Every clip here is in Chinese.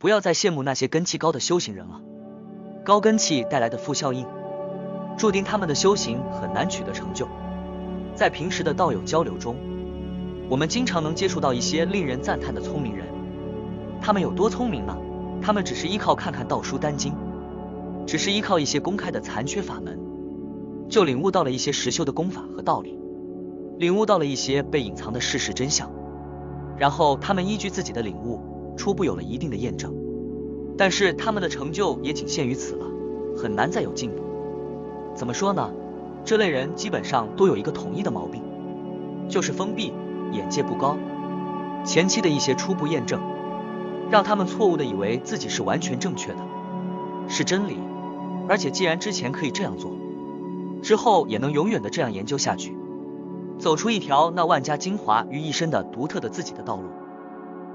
不要再羡慕那些根气高的修行人了。高根气带来的负效应，注定他们的修行很难取得成就。在平时的道友交流中，我们经常能接触到一些令人赞叹的聪明人。他们有多聪明呢？他们只是依靠看看道书丹经，只是依靠一些公开的残缺法门，就领悟到了一些实修的功法和道理，领悟到了一些被隐藏的事实真相。然后他们依据自己的领悟，初步有了一定的验证，但是他们的成就也仅限于此了，很难再有进步。怎么说呢？这类人基本上都有一个统一的毛病，就是封闭，眼界不高。前期的一些初步验证，让他们错误的以为自己是完全正确的，是真理，而且既然之前可以这样做，之后也能永远的这样研究下去，走出一条那万家精华于一身的独特的自己的道路。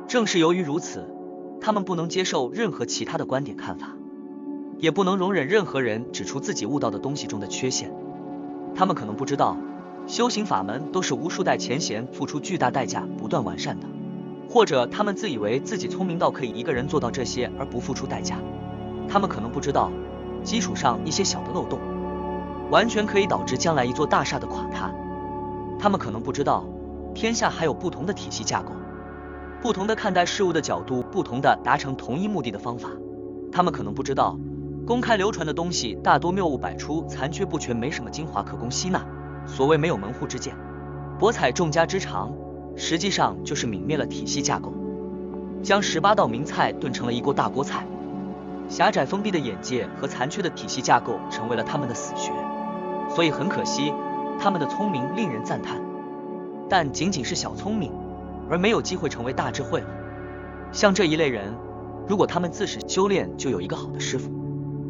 正是由于如此，他们不能接受任何其他的观点看法，也不能容忍任何人指出自己悟到的东西中的缺陷。他们可能不知道，修行法门都是无数代前贤付出巨大代价不断完善的，或者他们自以为自己聪明到可以一个人做到这些而不付出代价。他们可能不知道，基础上一些小的漏洞，完全可以导致将来一座大厦的垮塌。他们可能不知道，天下还有不同的体系架构，不同的看待事物的角度，不同的达成同一目的的方法。他们可能不知道，公开流传的东西大多谬误百出，残缺不全，没什么精华可供吸纳。所谓没有门户之见，博采众家之长，实际上就是泯灭了体系架构，将18道名菜炖成了一锅大锅菜。狭窄封闭的眼界和残缺的体系架构成为了他们的死穴。所以很可惜，他们的聪明令人赞叹，但仅仅是小聪明，而没有机会成为大智慧了。像这一类人，如果他们自始修炼就有一个好的师傅，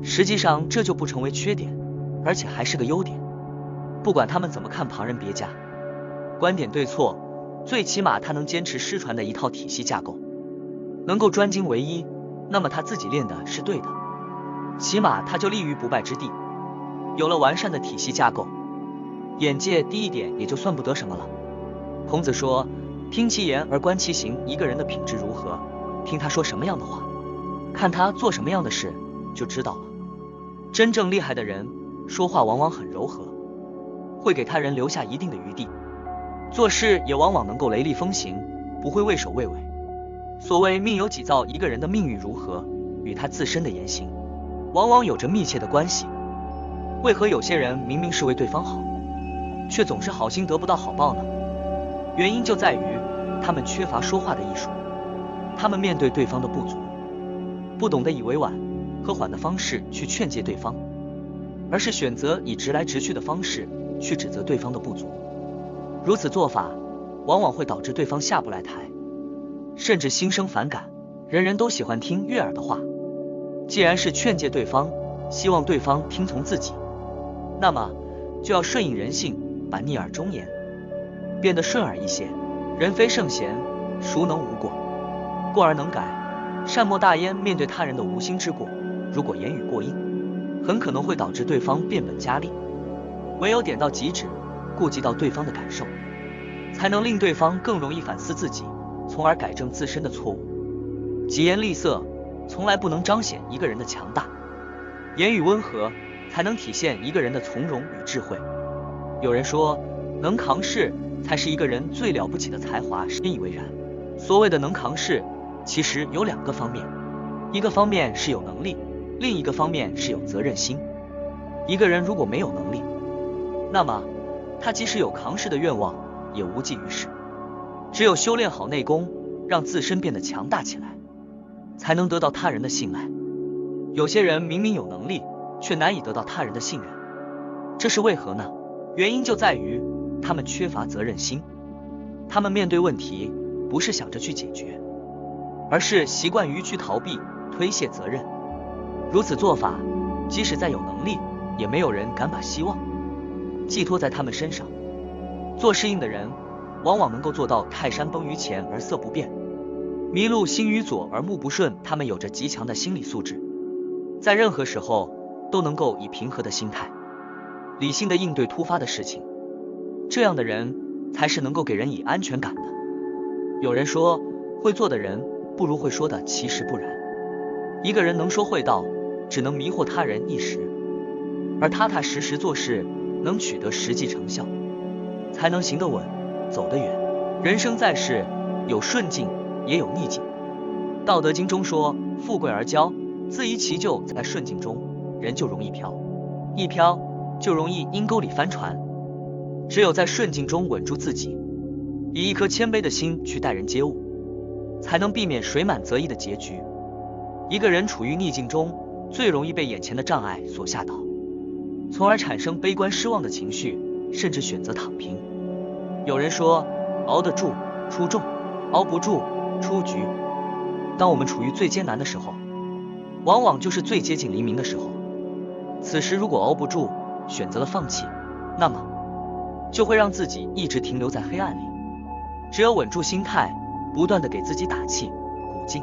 实际上这就不成为缺点，而且还是个优点。不管他们怎么看旁人别家，观点对错，最起码他能坚持失传的一套体系架构，能够专精唯一，那么他自己练的是对的，起码他就立于不败之地。有了完善的体系架构，眼界低一点也就算不得什么了。孔子说，听其言而观其行，一个人的品质如何，听他说什么样的话，看他做什么样的事就知道了。真正厉害的人说话往往很柔和，会给他人留下一定的余地，做事也往往能够雷厉风行，不会畏首畏尾。所谓命由己造，一个人的命运如何，与他自身的言行往往有着密切的关系。为何有些人明明是为对方好，却总是好心得不到好报呢？原因就在于他们缺乏说话的艺术，他们面对对方的不足，不懂得以委婉和缓的方式去劝诫对方，而是选择以直来直去的方式去指责对方的不足。如此做法往往会导致对方下不来台，甚至心生反感。人人都喜欢听悦耳的话，既然是劝诫对方，希望对方听从自己，那么就要顺应人性，把逆耳忠言变得顺耳一些。人非圣贤，孰能无过？过而能改，善莫大焉。面对他人的无心之过，如果言语过硬，很可能会导致对方变本加厉。唯有点到即止，顾及到对方的感受，才能令对方更容易反思自己，从而改正自身的错误。疾言厉色从来不能彰显一个人的强大，言语温和才能体现一个人的从容与智慧。有人说，能扛事才是一个人最了不起的才华，深以为然。所谓的能扛事，其实有两个方面，一个方面是有能力，另一个方面是有责任心。一个人如果没有能力，那么他即使有扛事的愿望，也无济于事。只有修炼好内功，让自身变得强大起来，才能得到他人的信赖。有些人明明有能力，却难以得到他人的信任，这是为何呢？原因就在于他们缺乏责任心。他们面对问题不是想着去解决，而是习惯于去逃避、推卸责任。如此做法，即使再有能力，也没有人敢把希望寄托在他们身上。做事硬的人往往能够做到泰山崩于前而色不变，麋鹿心于左而目不顺。他们有着极强的心理素质，在任何时候都能够以平和的心态理性的应对突发的事情。这样的人才是能够给人以安全感的。有人说，会做的人不如会说的，其实不然。一个人能说会道，只能迷惑他人一时，而踏踏实实做事，能取得实际成效，才能行得稳，走得远。人生在世，有顺境，也有逆境。道德经中说，富贵而骄，自遗其咎在顺境中，人就容易飘，一飘就容易阴沟里翻船。只有在顺境中稳住自己，以一颗谦卑的心去待人接物，才能避免水满则溢的结局。一个人处于逆境中，最容易被眼前的障碍所吓倒，从而产生悲观失望的情绪，甚至选择躺平。有人说，熬得住出众，熬不住出局。当我们处于最艰难的时候，往往就是最接近黎明的时候。此时如果熬不住，选择了放弃，那么就会让自己一直停留在黑暗里。只有稳住心态，不断地给自己打气鼓劲，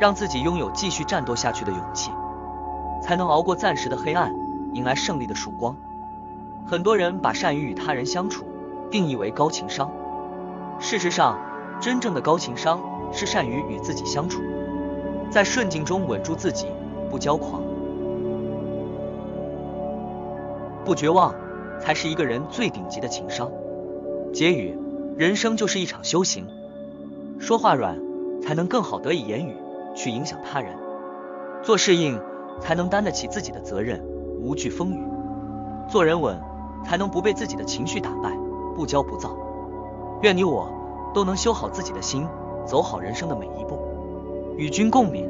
让自己拥有继续战斗下去的勇气，才能熬过暂时的黑暗，迎来胜利的曙光。很多人把善于与他人相处定义为高情商，事实上，真正的高情商是善于与自己相处，在顺境中稳住自己，不骄狂，不绝望，才是一个人最顶级的情商。结语：人生就是一场修行，说话软，才能更好地以言语去影响他人；做事硬，才能担得起自己的责任，无惧风雨；做人稳，才能不被自己的情绪打败，不骄不躁。愿你我都能修好自己的心，走好人生的每一步。与君共勉。